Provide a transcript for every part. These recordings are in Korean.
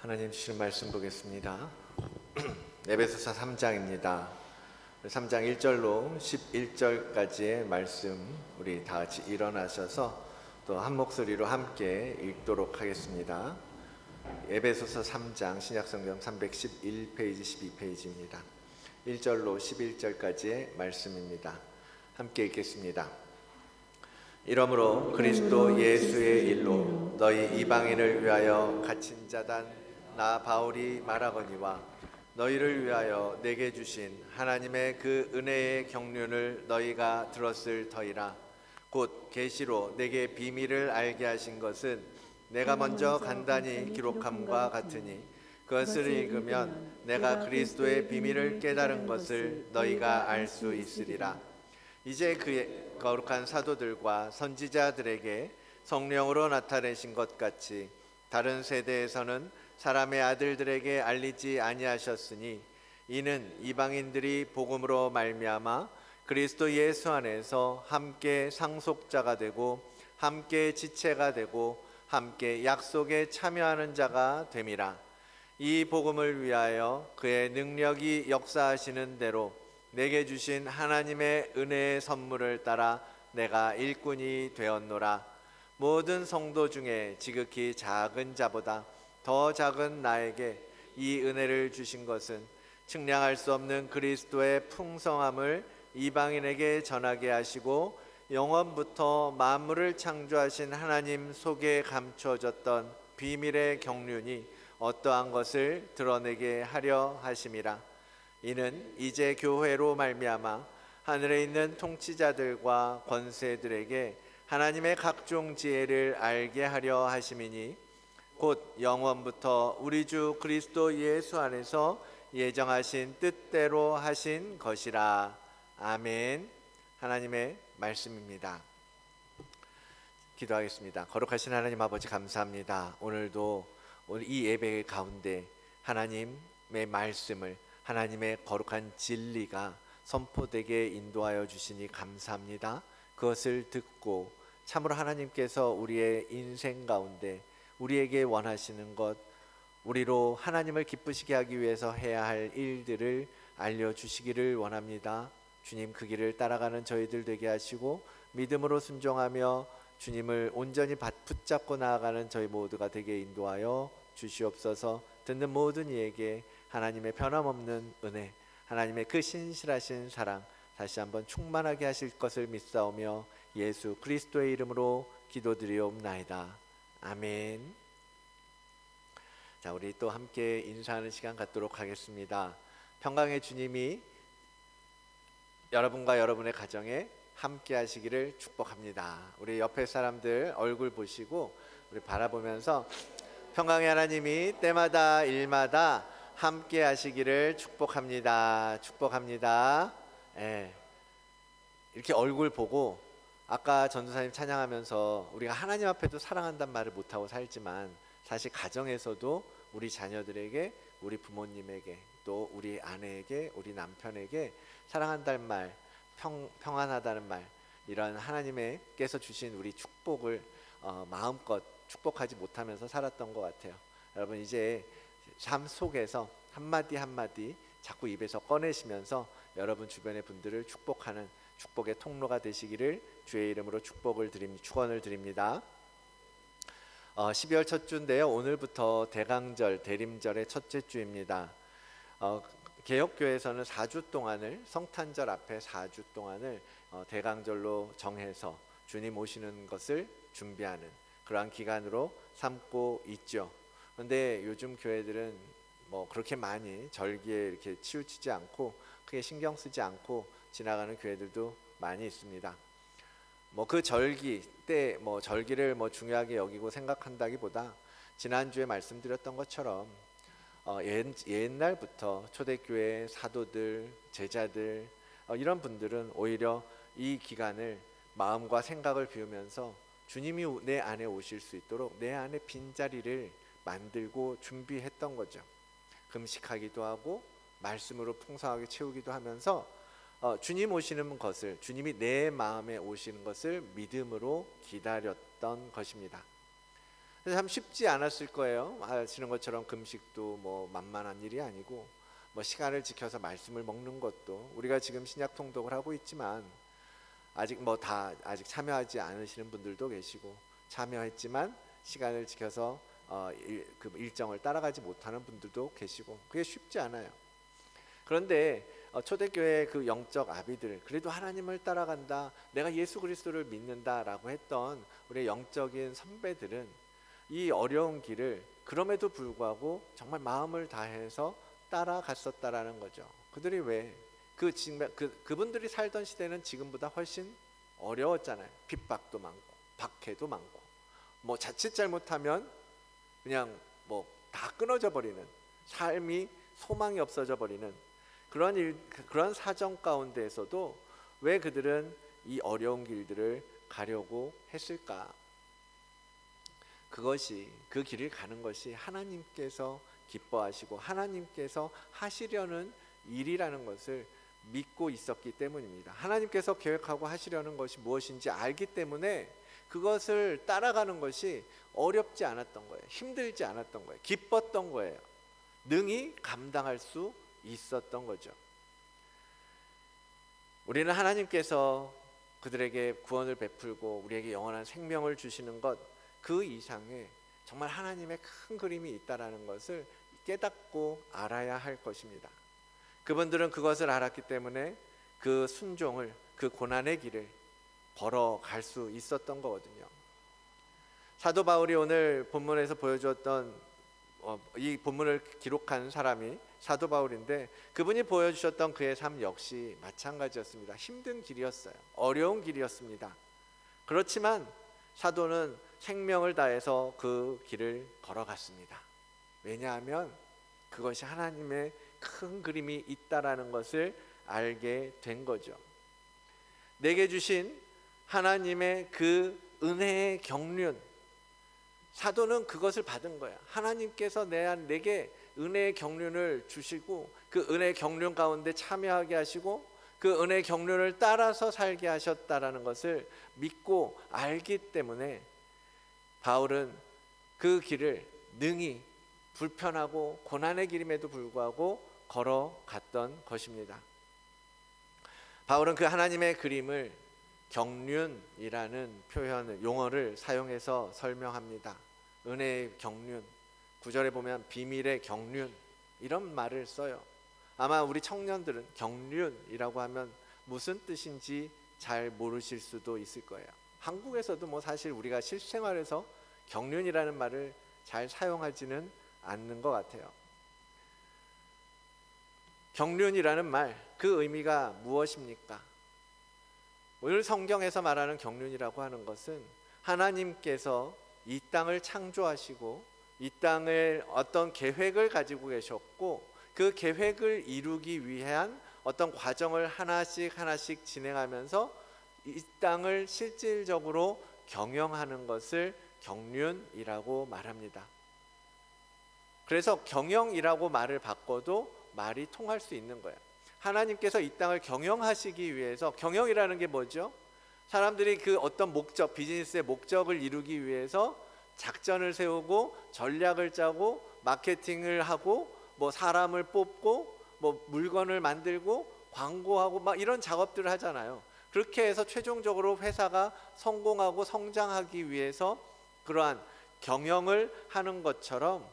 하나님 주시는 말씀 보겠습니다. 에베소서 3장입니다. 3장 1절로 11절까지의 말씀 우리 다 같이 일어나셔서 또 한 목소리로 함께 읽도록 하겠습니다. 에베소서 3장 신약성경 311페이지 12페이지입니다. 1절로 11절까지의 말씀입니다. 함께 읽겠습니다. 이러므로 그리스도 예수의 일로 너희 이방인을 위하여 갇힌 자단 나 바울이 말하거니와 너희를 위하여 내게 주신 하나님의 그 은혜의 경륜을 너희가 들었을 터이라. 곧 계시로 내게 비밀을 알게 하신 것은 내가 먼저 간단히 기록함과 같으니 그것을 읽으면 내가 그리스도의 비밀을 깨달은 것을 너희가 알 수 있으리라. 이제 그의 거룩한 사도들과 선지자들에게 성령으로 나타내신 것 같이 다른 세대에서는 사람의 아들들에게 알리지 아니하셨으니 이는 이방인들이 복음으로 말미암아 그리스도 예수 안에서 함께 상속자가 되고 함께 지체가 되고 함께 약속에 참여하는 자가 됨이라. 이 복음을 위하여 그의 능력이 역사하시는 대로 내게 주신 하나님의 은혜의 선물을 따라 내가 일꾼이 되었노라. 모든 성도 중에 지극히 작은 자보다 더 작은 나에게 이 은혜를 주신 것은 측량할 수 없는 그리스도의 풍성함을 이방인에게 전하게 하시고 영원부터 만물을 창조하신 하나님 속에 감추어졌던 비밀의 경륜이 어떠한 것을 드러내게 하려 하심이라. 이는 이제 교회로 말미암아 하늘에 있는 통치자들과 권세들에게 하나님의 각종 지혜를 알게 하려 하심이니 곧 영원부터 우리 주 그리스도 예수 안에서 예정하신 뜻대로 하신 것이라. 아멘. 하나님의 말씀입니다. 기도하겠습니다. 거룩하신 하나님 아버지 감사합니다. 오늘도 오늘 이 예배 가운데 하나님의 말씀을 하나님의 거룩한 진리가 선포되게 인도하여 주시니 감사합니다. 그것을 듣고 참으로 하나님께서 우리의 인생 가운데 우리에게 원하시는 것, 우리로 하나님을 기쁘시게 하기 위해서 해야 할 일들을 알려주시기를 원합니다. 주님, 그 길을 따라가는 저희들 되게 하시고 믿음으로 순종하며 주님을 온전히 붙잡고 나아가는 저희 모두가 되게 인도하여 주시옵소서. 듣는 모든 이에게 하나님의 변함없는 은혜, 하나님의 그 신실하신 사랑 다시 한번 충만하게 하실 것을 믿사오며 예수 그리스도의 이름으로 기도드리옵나이다. 아멘. 자, 우리 또 함께 인사하는 시간 갖도록 하겠습니다. 평강의 주님이 여러분과 여러분의 가정에 함께 하시기를 축복합니다. 우리 옆에 사람들 얼굴 보시고 우리 바라보면서 평강의 하나님이 때마다 일마다 함께 하시기를 축복합니다. 축복합니다. 예. 이렇게 얼굴 보고 아까 전도사님 찬양하면서 우리가 하나님 앞에도 사랑한다는 말을 못하고 살지만 사실 가정에서도 우리 자녀들에게, 우리 부모님에게, 또 우리 아내에게, 우리 남편에게 사랑한다는 말, 평안하다는 말, 이런 하나님께서 주신 우리 축복을 마음껏 축복하지 못하면서 살았던 것 같아요. 여러분, 이제 삶 속에서 한마디 한마디 자꾸 입에서 꺼내시면서 여러분 주변의 분들을 축복하는 축복의 통로가 되시기를 주의 이름으로 축원을 드립니다. 12월 첫 주인데요. 오늘부터 대강절, 대림절의 첫째 주입니다. 개혁교회에서는 4주 동안을, 성탄절 앞에 4주 동안을 대강절로 정해서 주님 오시는 것을 준비하는 그러한 기간으로 삼고 있죠. 그런데 요즘 교회들은 뭐 그렇게 많이 절기에 이렇게 치우치지 않고 크게 신경 쓰지 않고 지나가는 교회들도 많이 있습니다. 뭐 그 절기 때 절기를 중요하게 여기고 생각한다기보다 지난주에 말씀드렸던 것처럼 옛날부터 초대교회 사도들, 제자들 이런 분들은 오히려 이 기간을 마음과 생각을 비우면서 주님이 내 안에 오실 수 있도록 내 안에 빈자리를 만들고 준비했던 거죠. 금식하기도 하고 말씀으로 풍성하게 채우기도 하면서 주님 오시는 것을, 주님이 내 마음에 오시는 것을 믿음으로 기다렸던 것입니다. 그래서 참 쉽지 않았을 거예요. 아시는 것처럼 금식도 뭐 만만한 일이 아니고, 뭐 시간을 지켜서 말씀을 먹는 것도, 우리가 지금 신약 통독을 하고 있지만 아직 뭐 다 아직 참여하지 않으시는 분들도 계시고, 참여했지만 시간을 지켜서 그 일정을 따라가지 못하는 분들도 계시고, 그게 쉽지 않아요. 그런데 초대교회 그 영적 아비들, 그래도 하나님을 따라간다, 내가 예수 그리스도를 믿는다라고 했던 우리 영적인 선배들은 이 어려운 길을 그럼에도 불구하고 정말 마음을 다해서 따라갔었다라는 거죠. 그들이 왜 그분들이 살던 시대는 지금보다 훨씬 어려웠잖아요. 핍박도 많고 박해도 많고, 뭐 자칫 잘못하면 그냥 뭐 다 끊어져 버리는, 삶이 소망이 없어져 버리는 그런 사정 가운데에서도 왜 그들은 이 어려운 길들을 가려고 했을까? 그 길을 가는 것이 하나님께서 기뻐하시고 하나님께서 하시려는 일이라는 것을 믿고 있었기 때문입니다. 하나님께서 계획하고 하시려는 것이 무엇인지 알기 때문에 그것을 따라가는 것이 어렵지 않았던 거예요. 힘들지 않았던 거예요. 기뻤던 거예요. 능히 감당할 수 있었던 거죠. 우리는 하나님께서 그들에게 구원을 베풀고 우리에게 영원한 생명을 주시는 것, 그 이상에 정말 하나님의 큰 그림이 있다라는 것을 깨닫고 알아야 할 것입니다. 그분들은 그것을 알았기 때문에 그 순종을, 그 고난의 길을 걸어갈 수 있었던 거거든요. 사도 바울이 오늘 본문에서 보여주었던 이 본문을 기록한 사람이 사도 바울인데, 그분이 보여주셨던 그의 삶 역시 마찬가지였습니다. 힘든 길이었어요. 어려운 길이었습니다. 그렇지만 사도는 생명을 다해서 그 길을 걸어갔습니다. 왜냐하면 그것이 하나님의 큰 그림이 있다라는 것을 알게 된 거죠. 내게 주신 하나님의 그 은혜의 경륜, 사도는 그것을 받은 거야. 하나님께서 내게 은혜의 경륜을 주시고 그 은혜의 경륜 가운데 참여하게 하시고 그 은혜의 경륜을 따라서 살게 하셨다라는 것을 믿고 알기 때문에 바울은 그 길을 능히 불편하고 고난의 길임에도 불구하고 걸어갔던 것입니다. 바울은 그 하나님의 그림을 경륜이라는 용어를 사용해서 설명합니다. 은혜의 경륜, 9절에 보면 비밀의 경륜, 이런 말을 써요. 아마 우리 청년들은 경륜이라고 하면 무슨 뜻인지 잘 모르실 수도 있을 거예요. 한국에서도 뭐 사실 우리가 실생활에서 경륜이라는 말을 잘 사용하지는 않는 것 같아요. 경륜이라는 말, 그 의미가 무엇입니까? 오늘 성경에서 말하는 경륜이라고 하는 것은 하나님께서 이 땅을 창조하시고 이 땅을 어떤 계획을 가지고 계셨고 그 계획을 이루기 위한 어떤 과정을 하나씩 진행하면서 이 땅을 실질적으로 경영하는 것을 경륜이라고 말합니다. 그래서 경영이라고 말을 바꿔도 말이 통할 수 있는 거예요. 하나님께서 이 땅을 경영하시기 위해서, 경영이라는 게 뭐죠? 사람들이 그 어떤 목적, 비즈니스의 목적을 이루기 위해서 작전을 세우고 전략을 짜고 마케팅을 하고 뭐 사람을 뽑고 뭐 물건을 만들고 광고하고 막 이런 작업들을 하잖아요. 그렇게 해서 최종적으로 회사가 성공하고 성장하기 위해서 그러한 경영을 하는 것처럼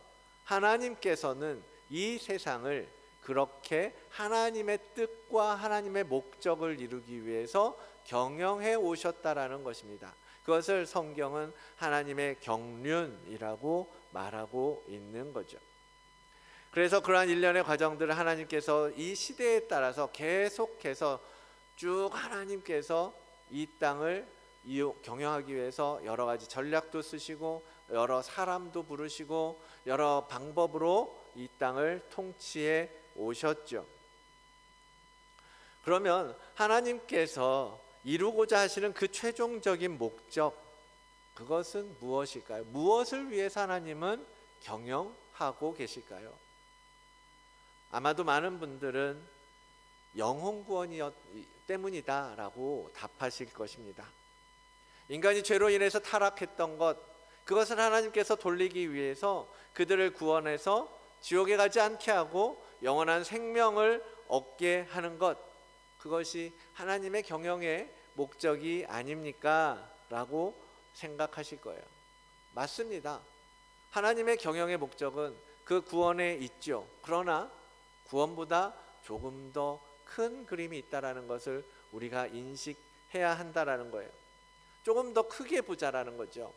하나님께서는 이 세상을 그렇게 하나님의 뜻과 하나님의 목적을 이루기 위해서 경영해 오셨다라는 것입니다. 그것을 성경은 하나님의 경륜이라고 말하고 있는 거죠. 그래서 그러한 일련의 과정들을 하나님께서 이 시대에 따라서 계속해서 쭉 하나님께서 이 땅을 경영하기 위해서 여러 가지 전략도 쓰시고 여러 사람도 부르시고 여러 방법으로 이 땅을 통치해 오셨죠. 그러면 하나님께서 이루고자 하시는 그 최종적인 목적, 그것은 무엇일까요? 무엇을 위해서 하나님은 경영하고 계실까요? 아마도 많은 분들은 영혼 구원이 때문이다라고 답하실 것입니다. 인간이 죄로 인해서 타락했던 것, 그것을 하나님께서 돌리기 위해서 그들을 구원해서 지옥에 가지 않게 하고 영원한 생명을 얻게 하는 것, 그것이 하나님의 경영의 목적이 아닙니까? 라고 생각하실 거예요. 맞습니다. 하나님의 경영의 목적은 그 구원에 있죠. 그러나 구원보다 조금 더 큰 그림이 있다라는 것을 우리가 인식해야 한다라는 거예요. 조금 더 크게 보자라는 거죠.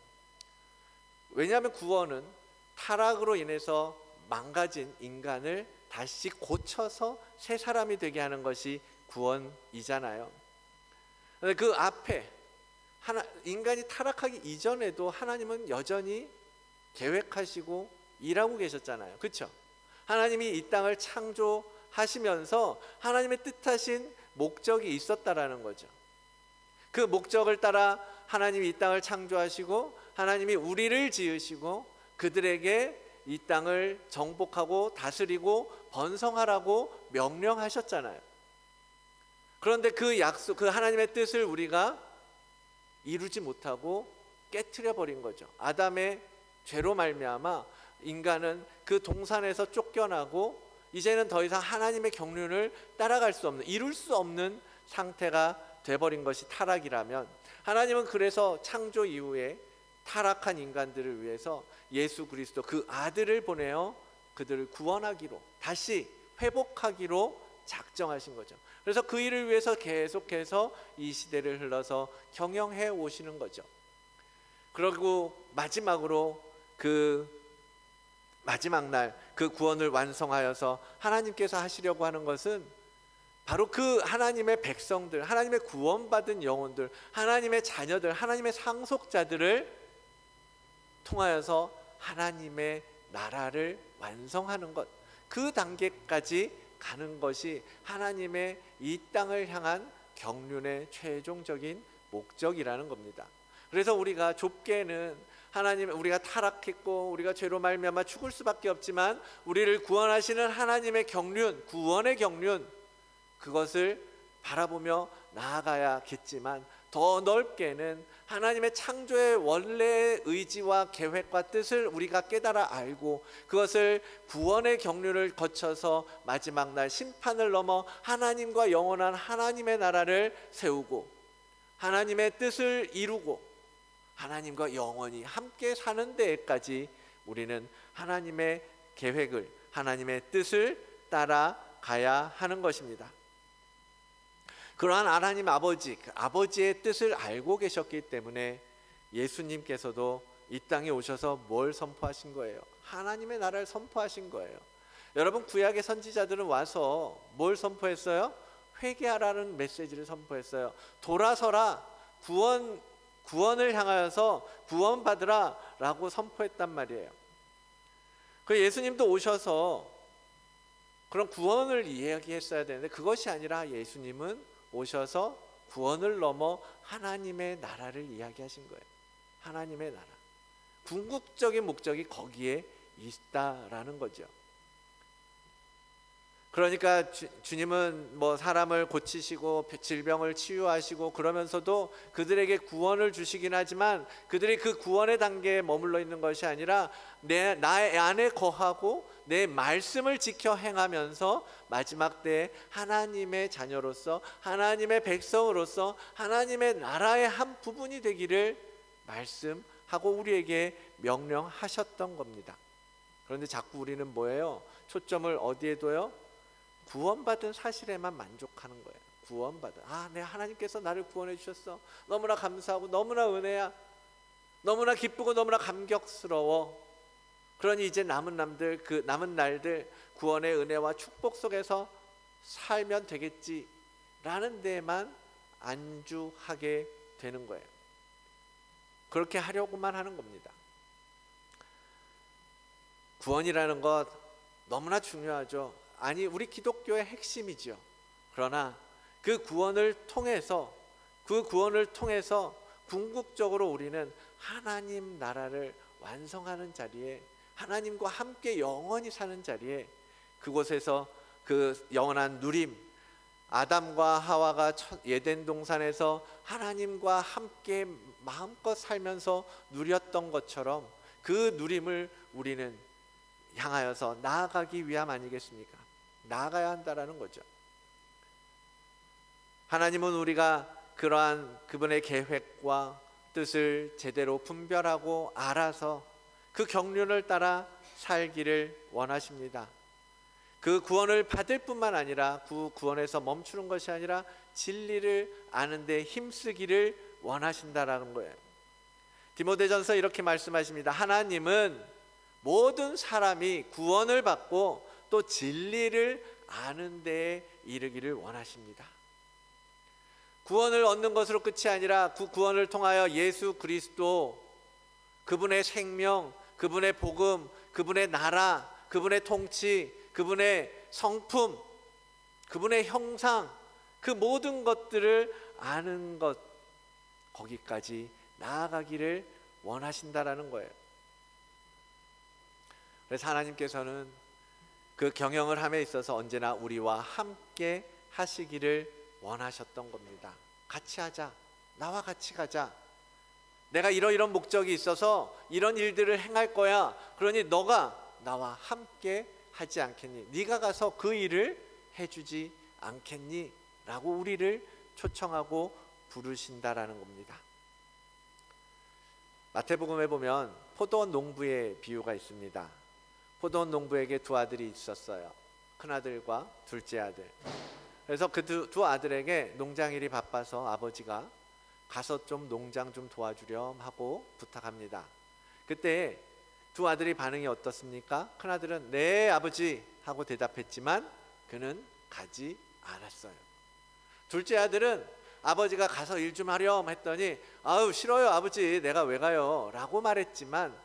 왜냐하면 구원은 타락으로 인해서 망가진 인간을 다시 고쳐서 새 사람이 되게 하는 것이 구원이잖아요. 그 앞에 인간이 타락하기 이전에도 하나님은 여전히 계획하시고 일하고 계셨잖아요. 그렇죠? 하나님이 이 땅을 창조하시면서 하나님의 뜻하신 목적이 있었다라는 거죠. 그 목적을 따라 하나님이 이 땅을 창조하시고 하나님이 우리를 지으시고 그들에게 이 땅을 정복하고 다스리고 번성하라고 명령하셨잖아요. 그런데 그 약속, 그 하나님의 뜻을 우리가 이루지 못하고 깨트려 버린 거죠. 아담의 죄로 말미암아 인간은 그 동산에서 쫓겨나고 이제는 더 이상 하나님의 경륜을 따라갈 수 없는, 이룰 수 없는 상태가 돼버린 것이 타락이라면, 하나님은 그래서 창조 이후에 타락한 인간들을 위해서 예수 그리스도 그 아들을 보내어 그들을 구원하기로, 다시 회복하기로 작정하신 거죠. 그래서 그 일을 위해서 계속해서 이 시대를 흘러서 경영해 오시는 거죠. 그리고 마지막으로 그 마지막 날 그 구원을 완성하여서 하나님께서 하시려고 하는 것은 바로 그 하나님의 백성들, 하나님의 구원받은 영혼들, 하나님의 자녀들, 하나님의 상속자들을 통하여서 하나님의 나라를 완성하는 것, 그 단계까지 가는 것이 하나님의 이 땅을 향한 경륜의 최종적인 목적이라는 겁니다. 그래서 우리가 좁게는 하나님, 우리가 타락했고 우리가 죄로 말미암아 죽을 수밖에 없지만 우리를 구원하시는 하나님의 경륜, 구원의 경륜, 그것을 바라보며 나아가야겠지만 더 넓게는 하나님의 창조의 원래의 의지와 계획과 뜻을 우리가 깨달아 알고 그것을 구원의 경륜을 거쳐서 마지막 날 심판을 넘어 하나님과 영원한 하나님의 나라를 세우고 하나님의 뜻을 이루고 하나님과 영원히 함께 사는 데까지 우리는 하나님의 계획을, 하나님의 뜻을 따라가야 하는 것입니다. 그러한 하나님 아버지, 그 아버지의 뜻을 알고 계셨기 때문에 예수님께서도 이 땅에 오셔서 뭘 선포하신 거예요? 하나님의 나라를 선포하신 거예요. 여러분, 구약의 선지자들은 와서 뭘 선포했어요? 회개하라는 메시지를 선포했어요. 돌아서라, 구원을 향하여서 구원받으라 라고 선포했단 말이에요. 그 예수님도 오셔서 그런 구원을 이야기했어야 되는데 그것이 아니라 예수님은 오셔서 구원을 넘어 하나님의 나라를 이야기하신 거예요. 하나님의 나라, 궁극적인 목적이 거기에 있다라는 거죠. 그러니까 주님은 뭐 사람을 고치시고 질병을 치유하시고 그러면서도 그들에게 구원을 주시긴 하지만 그들이 그 구원의 단계에 머물러 있는 것이 아니라 나의 안에 거하고 내 말씀을 지켜 행하면서 마지막 때에 하나님의 자녀로서, 하나님의 백성으로서 하나님의 나라의 한 부분이 되기를 말씀하고 우리에게 명령하셨던 겁니다. 그런데 자꾸 우리는 뭐예요? 초점을 어디에 둬요? 구원받은 사실에만 만족하는 거예요. 구원받은, 내가 하나님께서 나를 구원해 주셨어, 너무나 감사하고 너무나 은혜야, 너무나 기쁘고 너무나 감격스러워. 그러니 이제 남은 날들 구원의 은혜와 축복 속에서 살면 되겠지라는 데만 안주하게 되는 거예요. 그렇게 하려고만 하는 겁니다. 구원이라는 것 너무나 중요하죠. 아니, 우리 기독교의 핵심이죠. 그러나 그 구원을 통해서 궁극적으로 우리는 하나님 나라를 완성하는 자리에, 하나님과 함께 영원히 사는 자리에, 그곳에서 그 영원한 누림, 아담과 하와가 에덴 동산에서 하나님과 함께 마음껏 살면서 누렸던 것처럼 그 누림을 우리는 향하여서 나아가기 위함 아니겠습니까? 나아가야 한다라는 거죠. 하나님은 우리가 그러한 그분의 계획과 뜻을 제대로 분별하고 알아서 그 경륜을 따라 살기를 원하십니다. 그 구원을 받을 뿐만 아니라 그 구원에서 멈추는 것이 아니라 진리를 아는 데 힘쓰기를 원하신다라는 거예요. 디모데전서 이렇게 말씀하십니다. 하나님은 모든 사람이 구원을 받고 또 진리를 아는 데에 이르기를 원하십니다. 구원을 얻는 것으로 끝이 아니라 그 구원을 통하여 예수 그리스도, 그분의 생명, 그분의 복음, 그분의 나라, 그분의 통치, 그분의 성품, 그분의 형상, 그 모든 것들을 아는 것, 거기까지 나아가기를 원하신다라는 거예요. 그래서 하나님께서는 그 경영을 함에 있어서 언제나 우리와 함께 하시기를 원하셨던 겁니다. 같이 하자, 나와 같이 가자, 내가 이런 목적이 있어서 이런 일들을 행할 거야. 그러니 너가 나와 함께 하지 않겠니? 네가 가서 그 일을 해주지 않겠니? 라고 우리를 초청하고 부르신다라는 겁니다. 마태복음에 보면 포도원 농부의 비유가 있습니다. 포도원 농부에게 두 아들이 있었어요. 큰아들과 둘째 아들. 그래서 그 두 아들에게 농장일이 바빠서 아버지가 가서 좀 농장 좀 도와주렴 하고 부탁합니다. 그때 두 아들의 반응이 어떻습니까? 큰아들은 네 아버지 하고 대답했지만 그는 가지 않았어요. 둘째 아들은 아버지가 가서 일 좀 하렴 했더니 아유 싫어요 아버지, 내가 왜 가요? 라고 말했지만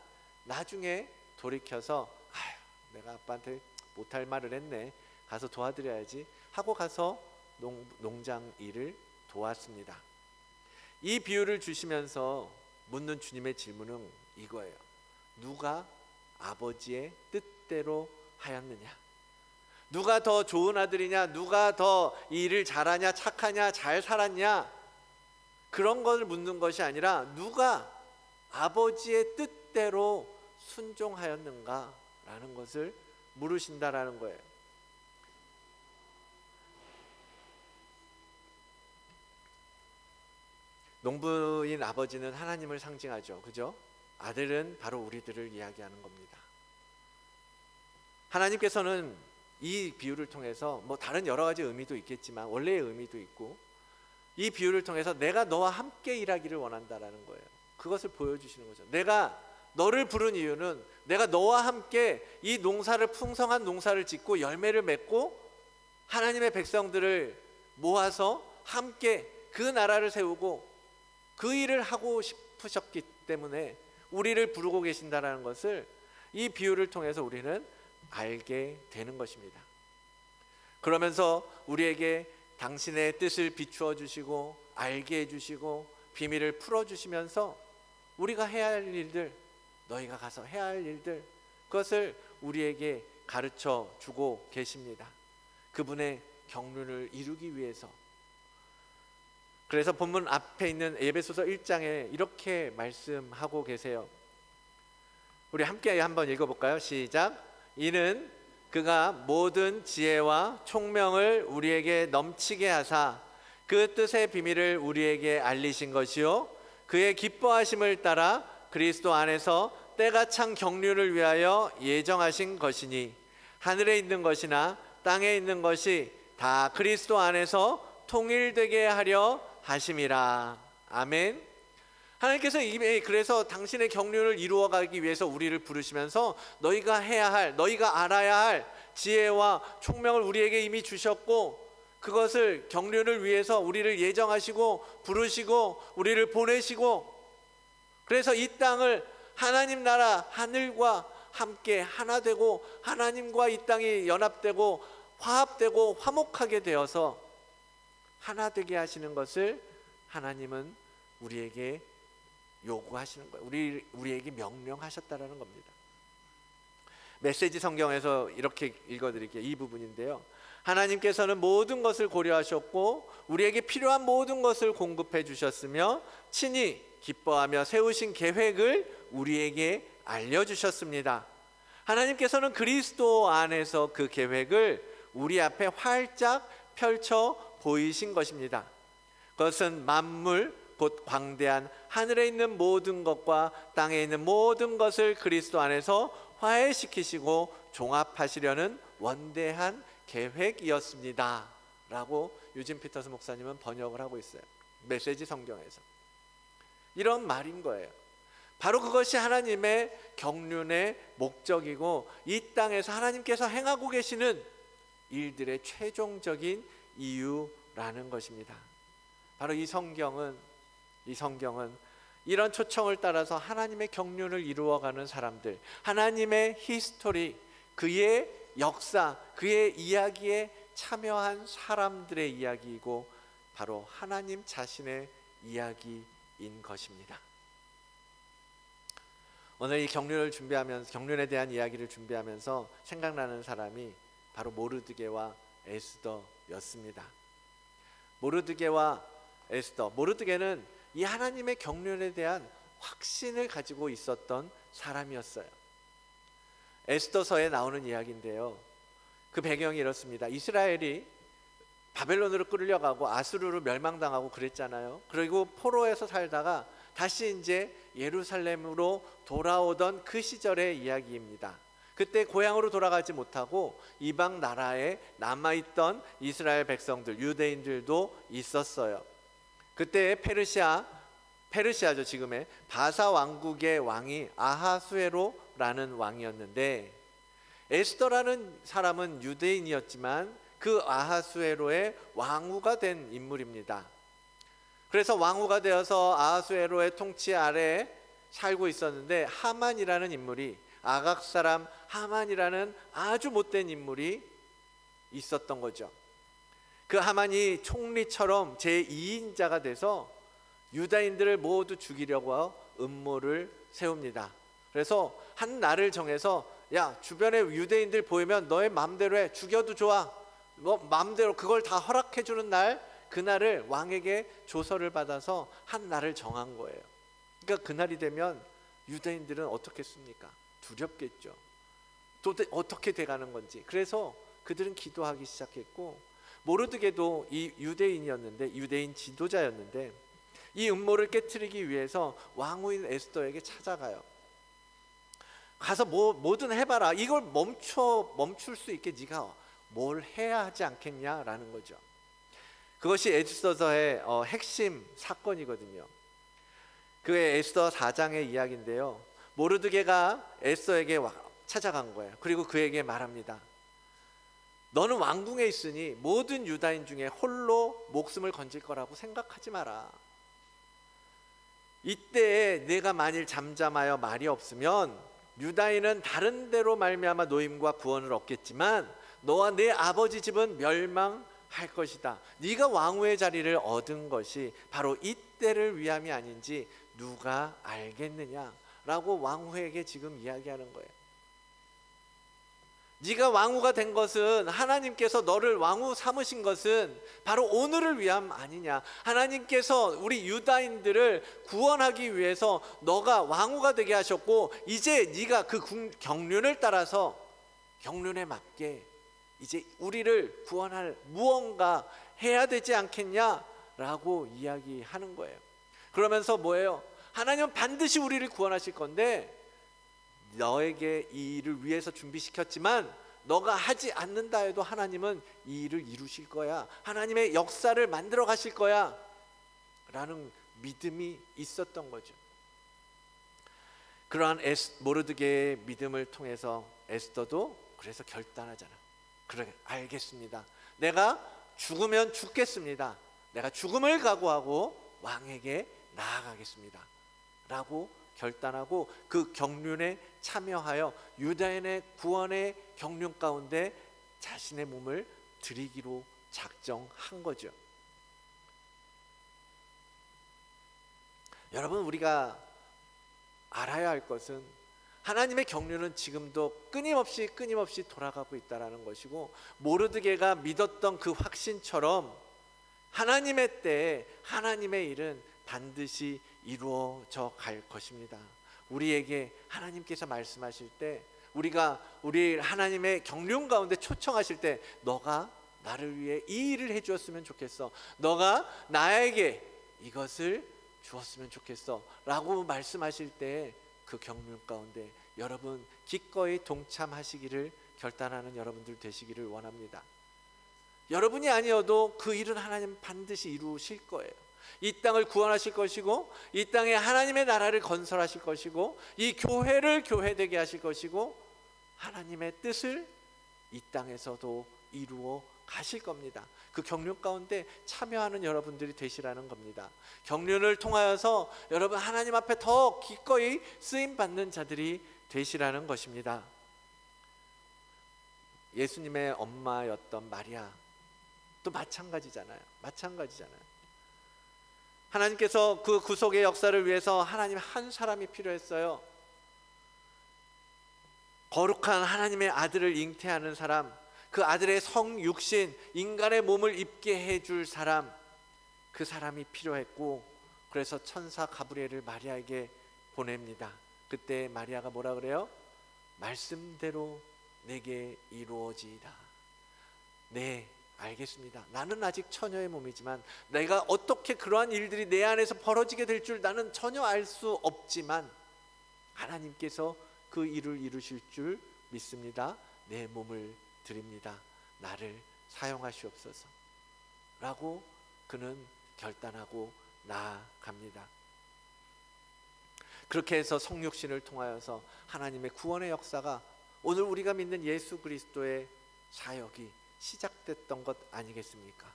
나중에 돌이켜서 아유 내가 아빠한테 못할 말을 했네, 가서 도와드려야지 하고 가서 농장 일을 도왔습니다. 이 비유를 주시면서 묻는 주님의 질문은 이거예요. 누가 아버지의 뜻대로 하였느냐? 누가 더 좋은 아들이냐? 누가 더 일을 잘하냐? 착하냐? 잘 살았냐? 그런 것을 묻는 것이 아니라 누가 아버지의 뜻대로 순종하였는가? 라는 것을 물으신다라는 거예요. 농부인 아버지는 하나님을 상징하죠. 그죠? 아들은 바로 우리들을 이야기하는 겁니다. 하나님께서는 이 비유를 통해서 다른 여러 가지 의미도 있겠지만 원래의 의미도 있고, 이 비유를 통해서 내가 너와 함께 일하기를 원한다라는 거예요. 그것을 보여주시는 거죠. 내가 너를 부른 이유는 내가 너와 함께 이 농사를, 풍성한 농사를 짓고 열매를 맺고 하나님의 백성들을 모아서 함께 그 나라를 세우고 그 일을 하고 싶으셨기 때문에 우리를 부르고 계신다라는 것을 이 비유를 통해서 우리는 알게 되는 것입니다. 그러면서 우리에게 당신의 뜻을 비추어 주시고 알게 해주시고 비밀을 풀어주시면서 우리가 해야 할 일들, 너희가 가서 해야 할 일들, 그것을 우리에게 가르쳐 주고 계십니다. 그분의 경륜을 이루기 위해서. 그래서 본문 앞에 있는 에베소서 1장에 이렇게 말씀하고 계세요. 우리 함께 한번 읽어볼까요? 시작. 이는 그가 모든 지혜와 총명을 우리에게 넘치게 하사 그 뜻의 비밀을 우리에게 알리신 것이요 그의 기뻐하심을 따라 그리스도 안에서 때가 찬 경륜을 위하여 예정하신 것이니 하늘에 있는 것이나 땅에 있는 것이 다 그리스도 안에서 통일되게 하려 하심이라. 아멘. 하나님께서 이미 그래서 당신의 경륜을 이루어가기 위해서 우리를 부르시면서 너희가 해야 할, 너희가 알아야 할 지혜와 총명을 우리에게 이미 주셨고, 그것을 경륜을 위해서 우리를 예정하시고 부르시고 우리를 보내시고, 그래서 이 땅을 하나님 나라 하늘과 함께 하나 되고 하나님과 이 땅이 연합되고 화합되고 화목하게 되어서 하나 되게 하시는 것을 하나님은 우리에게 요구하시는 거예요. 우리에게 명령하셨다라는 겁니다. 메시지 성경에서 이렇게 읽어드릴게요. 이 부분인데요. 하나님께서는 모든 것을 고려하셨고 우리에게 필요한 모든 것을 공급해 주셨으며 친히 기뻐하며 세우신 계획을 우리에게 알려주셨습니다. 하나님께서는 그리스도 안에서 그 계획을 우리 앞에 활짝 펼쳐 보이신 것입니다. 그것은 만물 곧 광대한 하늘에 있는 모든 것과 땅에 있는 모든 것을 그리스도 안에서 화해시키시고 종합하시려는 원대한 계획이었습니다 라고 유진 피터스 목사님은 번역을 하고 있어요. 메시지 성경에서 이런 말인 거예요. 바로 그것이 하나님의 경륜의 목적이고 이 땅에서 하나님께서 행하고 계시는 일들의 최종적인 이유라는 것입니다. 바로 이 성경은 이런 초청을 따라서 하나님의 경륜을 이루어가는 사람들, 하나님의 히스토리, 그의 역사, 그의 이야기에 참여한 사람들의 이야기이고 바로 하나님 자신의 이야기인 것입니다. 오늘 이 경륜에 대한 이야기를 준비하면서 생각나는 사람이 바로 모르드게와 에스더였습니다. 모르드게와 에스더, 모르드게는 이 하나님의 경륜에 대한 확신을 가지고 있었던 사람이었어요. 에스더서에 나오는 이야기인데요, 그 배경이 이렇습니다. 이스라엘이 바벨론으로 끌려가고 아수르로 멸망당하고 그랬잖아요. 그리고 포로에서 살다가 다시 이제 예루살렘으로 돌아오던 그 시절의 이야기입니다. 그때 고향으로 돌아가지 못하고 이방 나라에 남아있던 이스라엘 백성들, 유대인들도 있었어요. 그때 페르시아죠, 지금의 바사 왕국의 왕이 아하수에로라는 왕이었는데, 에스더라는 사람은 유대인이었지만 그 아하수에로의 왕후가 된 인물입니다. 그래서 왕후가 되어서 아하수에로의 통치 아래에 살고 있었는데, 하만이라는 인물이, 아각 사람 하만이라는 아주 못된 인물이 있었던 거죠. 그 하만이 총리처럼 제2인자가 돼서 유다인들을 모두 죽이려고 음모를 세웁니다. 그래서 한 날을 정해서, 야, 주변에 유대인들 보이면 너의 마음대로 해, 죽여도 좋아, 너 마음대로, 그걸 다 허락해 주는 날, 그날을 왕에게 조서를 받아서 한 날을 정한 거예요. 그러니까 그날이 되면 유대인들은 어떻겠습니까? 두렵겠죠. 도대체 어떻게 돼가는 건지. 그래서 그들은 기도하기 시작했고, 모르드게도 이 유대인이었는데, 유대인 지도자였는데, 이 음모를 깨트리기 위해서 왕후인 에스더에게 찾아가요. 가서 뭐든 해봐라, 이걸 멈출 수 있게 네가 뭘 해야 하지 않겠냐라는 거죠. 그것이 에스더서의 핵심 사건이거든요. 그의 에스더 4장의 이야기인데요, 모르드게가 에스더에게 찾아간 거예요. 그리고 그에게 말합니다. 너는 왕궁에 있으니 모든 유다인 중에 홀로 목숨을 건질 거라고 생각하지 마라. 이때에 내가 만일 잠잠하여 말이 없으면 유다인은 다른 데로 말미암아 노임과 구원을 얻겠지만 너와 내 아버지 집은 멸망할 것이다. 네가 왕후의 자리를 얻은 것이 바로 이때를 위함이 아닌지 누가 알겠느냐 라고 왕후에게 지금 이야기하는 거예요. 네가 왕후가 된 것은, 하나님께서 너를 왕후 삼으신 것은 바로 오늘을 위함 아니냐. 하나님께서 우리 유다인들을 구원하기 위해서 너가 왕후가 되게 하셨고, 이제 네가 그 경륜을 따라서 경륜에 맞게 이제 우리를 구원할 무언가 해야 되지 않겠냐라고 이야기하는 거예요. 그러면서 뭐예요? 하나님은 반드시 우리를 구원하실 건데 너에게 이 일을 위해서 준비시켰지만 너가 하지 않는다 해도 하나님은 이 일을 이루실 거야, 하나님의 역사를 만들어 가실 거야 라는 믿음이 있었던 거죠. 그러한 모르드게의 믿음을 통해서 에스더도 그래서 결단하잖아. 그래, 알겠습니다. 내가 죽으면 죽겠습니다. 내가 죽음을 각오하고 왕에게 나아가겠습니다 라고 결단하고 그 경륜에 참여하여 유다인의 구원의 경륜 가운데 자신의 몸을 드리기로 작정한 거죠. 여러분, 우리가 알아야 할 것은 하나님의 경륜은 지금도 끊임없이 돌아가고 있다라는 것이고, 모르드게가 믿었던 그 확신처럼 하나님의 때에 하나님의 일은 반드시 이루어져 갈 것입니다. 우리에게 하나님께서 말씀하실 때, 우리 하나님의 경륜 가운데 초청하실 때, 너가 나를 위해 이 일을 해주었으면 좋겠어, 너가 나에게 이것을 주었으면 좋겠어 라고 말씀하실 때, 그 경륜 가운데 여러분 기꺼이 동참하시기를 결단하는 여러분들 되시기를 원합니다. 여러분이 아니어도 그 일은 하나님 반드시 이루실 거예요. 이 땅을 구원하실 것이고, 이 땅에 하나님의 나라를 건설하실 것이고, 이 교회를 교회되게 하실 것이고, 하나님의 뜻을 이 땅에서도 이루어 가실 겁니다. 그 경륜 가운데 참여하는 여러분들이 되시라는 겁니다. 경륜을 통하여서 여러분 하나님 앞에 더 기꺼이 쓰임 받는 자들이 되시라는 것입니다. 예수님의 엄마였던 마리아 또 마찬가지잖아요. 하나님께서 그 구속의 역사를 위해서 하나님 한 사람이 필요했어요. 거룩한 하나님의 아들을 잉태하는 사람, 그 아들의 성육신, 인간의 몸을 입게 해줄 사람, 그 사람이 필요했고, 그래서 천사 가브리엘을 마리아에게 보냅니다. 그때 마리아가 뭐라 그래요? 말씀대로 내게 이루어지이다. 네, 알겠습니다. 나는 아직 처녀의 몸이지만, 내가 어떻게 그러한 일들이 내 안에서 벌어지게 될 줄 나는 전혀 알 수 없지만, 하나님께서 그 일을 이루실 줄 믿습니다. 내 몸을 드립니다. 나를 사용하시옵소서 라고 그는 결단하고 나아갑니다. 그렇게 해서 성육신을 통하여서 하나님의 구원의 역사가, 오늘 우리가 믿는 예수 그리스도의 사역이 시작됐던 것 아니겠습니까?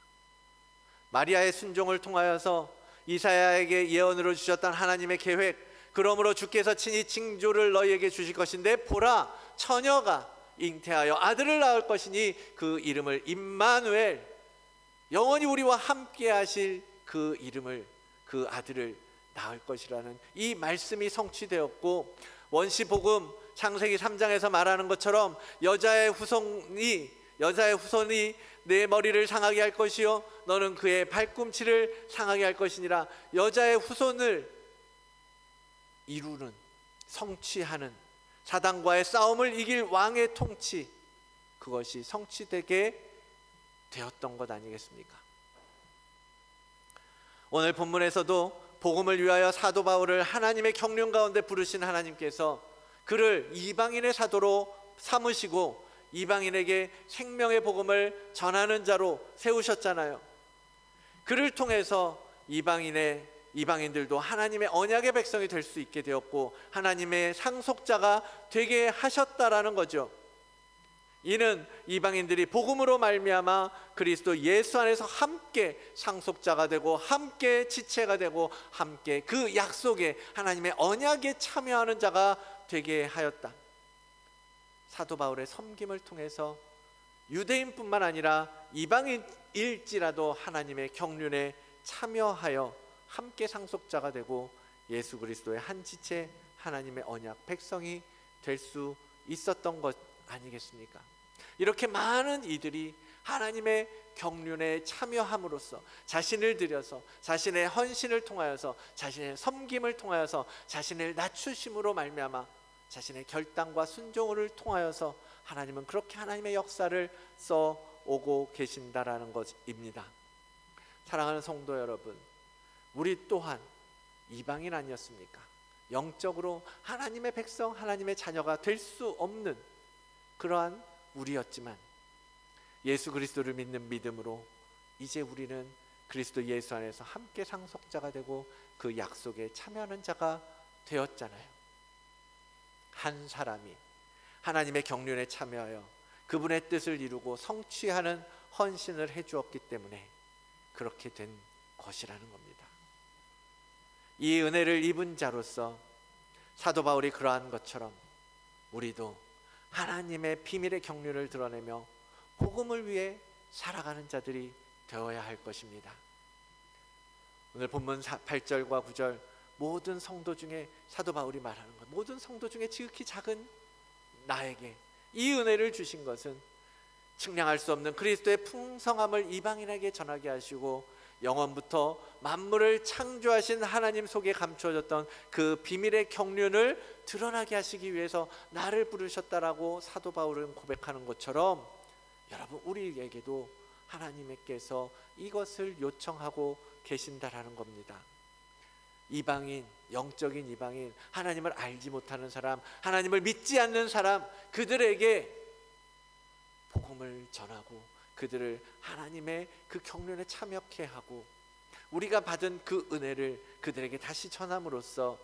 마리아의 순종을 통하여서 이사야에게 예언으로 주셨던 하나님의 계획, 그러므로 주께서 친히 징조를 너희에게 주실 것인데, 보라, 처녀가 잉태하여 아들을 낳을 것이니 그 이름을 임마누엘, 영원히 우리와 함께 하실 그 이름을, 그 아들을 낳을 것이라는 이 말씀이 성취되었고, 원시복음 창세기 3장에서 말하는 것처럼 여자의 후손이 내 머리를 상하게 할 것이요 너는 그의 발꿈치를 상하게 할 것이니라. 여자의 후손을 이루는, 성취하는, 사단과의 싸움을 이길 왕의 통치, 그것이 성취되게 되었던 것 아니겠습니까? 오늘 본문에서도 복음을 위하여 사도 바울을 하나님의 경륜 가운데 부르신 하나님께서 그를 이방인의 사도로 삼으시고 이방인에게 생명의 복음을 전하는 자로 세우셨잖아요. 그를 통해서 이방인들도 하나님의 언약의 백성이 될 수 있게 되었고, 하나님의 상속자가 되게 하셨다라는 거죠. 이는 이방인들이 복음으로 말미암아 그리스도 예수 안에서 함께 상속자가 되고, 함께 지체가 되고, 함께 그 약속에, 하나님의 언약에 참여하는 자가 되게 하였다. 사도 바울의 섬김을 통해서 유대인뿐만 아니라 이방인일지라도 하나님의 경륜에 참여하여 함께 상속자가 되고 예수 그리스도의 한 지체, 하나님의 언약 백성이 될 수 있었던 것 아니겠습니까? 이렇게 많은 이들이 하나님의 경륜에 참여함으로써 자신을 들여서, 자신의 헌신을 통하여서, 자신의 섬김을 통하여서, 자신을 낮추심으로 말미암아 자신의 결단과 순종을 통하여서 하나님은 그렇게 하나님의 역사를 써오고 계신다라는 것입니다. 사랑하는 성도 여러분, 우리 또한 이방인 아니었습니까? 영적으로 하나님의 백성, 하나님의 자녀가 될 수 없는 그러한 우리였지만, 예수 그리스도를 믿는 믿음으로 이제 우리는 그리스도 예수 안에서 함께 상속자가 되고 그 약속에 참여하는 자가 되었잖아요. 한 사람이 하나님의 경륜에 참여하여 그분의 뜻을 이루고 성취하는 헌신을 해주었기 때문에 그렇게 된 것이라는 겁니다. 이 은혜를 입은 자로서 사도 바울이 그러한 것처럼 우리도 하나님의 비밀의 경륜을 드러내며 복음을 위해 살아가는 자들이 되어야 할 것입니다. 오늘 본문 8절과 9절 모든 성도 중에, 사도 바울이 말하는 것, 모든 성도 중에 지극히 작은 나에게 이 은혜를 주신 것은 측량할 수 없는 그리스도의 풍성함을 이방인에게 전하게 하시고 영원부터 만물을 창조하신 하나님 속에 감추어졌던 그 비밀의 경륜을 드러나게 하시기 위해서 나를 부르셨다라고 사도 바울은 고백하는 것처럼, 여러분 우리에게도 하나님께서 이것을 요청하고 계신다라는 겁니다. 이방인, 영적인 이방인, 하나님을 알지 못하는 사람, 하나님을 믿지 않는 사람, 그들에게 복음을 전하고 그들을 하나님의 그 경륜에 참여케 하고 우리가 받은 그 은혜를 그들에게 다시 전함으로써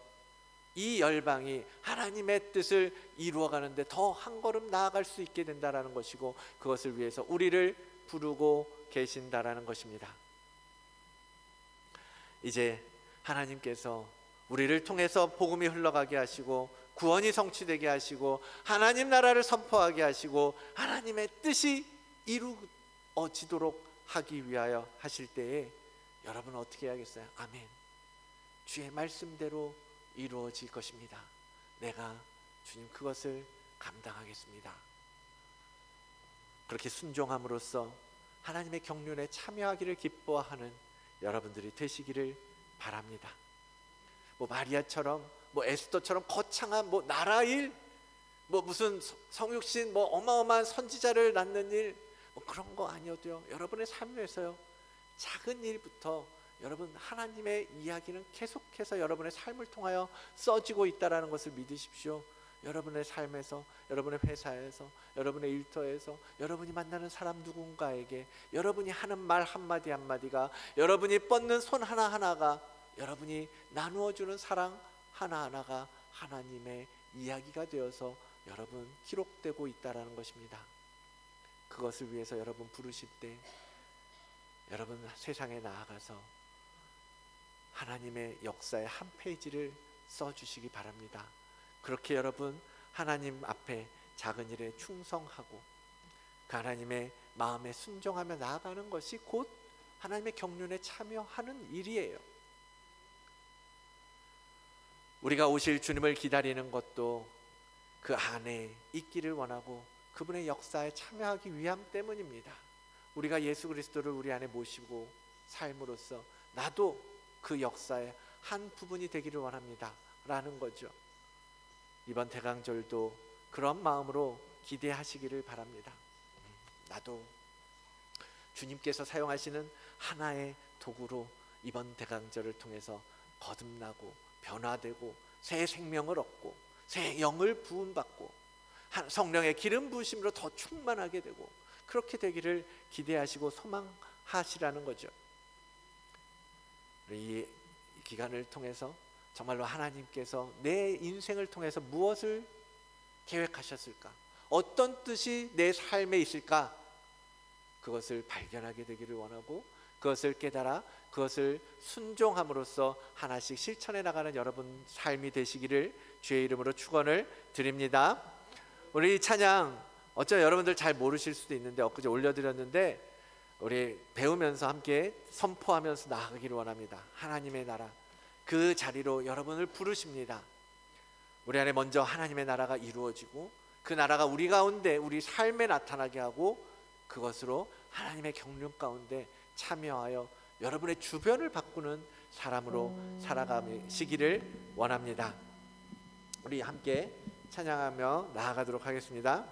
이 열방이 하나님의 뜻을 이루어가는데 더 한 걸음 나아갈 수 있게 된다라는 것이고, 그것을 위해서 우리를 부르고 계신다라는 것입니다. 이제 하나님께서 우리를 통해서 복음이 흘러가게 하시고 구원이 성취되게 하시고 하나님 나라를 선포하게 하시고 하나님의 뜻이 이루어지도록 하기 위하여 하실 때에 여러분 어떻게 해야겠어요? 아멘. 주의 말씀대로 이루어질 것입니다. 내가 주님 그것을 감당하겠습니다. 그렇게 순종함으로써 하나님의 경륜에 참여하기를 기뻐하는 여러분들이 되시기를 바랍니다. 뭐 마리아처럼, 뭐 에스더처럼 거창한 뭐 나라일, 뭐 무슨 성육신, 뭐 어마어마한 선지자를 낳는 일, 뭐 그런 거 아니어도요, 여러분의 삶에서요, 작은 일부터 여러분 하나님의 이야기는 계속해서 여러분의 삶을 통하여 써지고 있다라는 것을 믿으십시오. 여러분의 삶에서, 여러분의 회사에서, 여러분의 일터에서, 여러분이 만나는 사람 누군가에게 여러분이 하는 말 한마디 한마디가, 여러분이 뻗는 손 하나하나가, 여러분이 나누어주는 사랑 하나하나가 하나님의 이야기가 되어서 여러분 기록되고 있다라는 것입니다. 그것을 위해서 여러분 부르실 때 여러분 세상에 나아가서 하나님의 역사의 한 페이지를 써주시기 바랍니다. 그렇게 여러분 하나님 앞에 작은 일에 충성하고 그 하나님의 마음에 순종하며 나아가는 것이 곧 하나님의 경륜에 참여하는 일이에요. 우리가 오실 주님을 기다리는 것도 그 안에 있기를 원하고 그분의 역사에 참여하기 위함 때문입니다. 우리가 예수 그리스도를 우리 안에 모시고 삶으로써 나도 그 역사의 한 부분이 되기를 원합니다 라는 거죠. 이번 대강절도 그런 마음으로 기대하시기를 바랍니다. 나도 주님께서 사용하시는 하나의 도구로 이번 대강절을 통해서 거듭나고 변화되고 새 생명을 얻고 새 영을 부음받고 성령의 기름 부으심으로 더 충만하게 되고 그렇게 되기를 기대하시고 소망하시라는 거죠. 이 기간을 통해서 정말로 하나님께서 내 인생을 통해서 무엇을 계획하셨을까? 어떤 뜻이 내 삶에 있을까? 그것을 발견하게 되기를 원하고 그것을 깨달아 그것을 순종함으로써 하나씩 실천해 나가는 여러분 삶이 되시기를 주의 이름으로 축원을 드립니다. 우리 이 찬양 어쩌면 여러분들 잘 모르실 수도 있는데 엊그제 올려드렸는데 우리 배우면서 함께 선포하면서 나아가기를 원합니다. 하나님의 나라 그 자리로 여러분을 부르십니다. 우리 안에 먼저 하나님의 나라가 이루어지고 그 나라가 우리 가운데 우리 삶에 나타나게 하고 그것으로 하나님의 경륜 가운데 참여하여 여러분의 주변을 바꾸는 사람으로 살아가시기를 원합니다. 우리 함께 찬양하며 나아가도록 하겠습니다.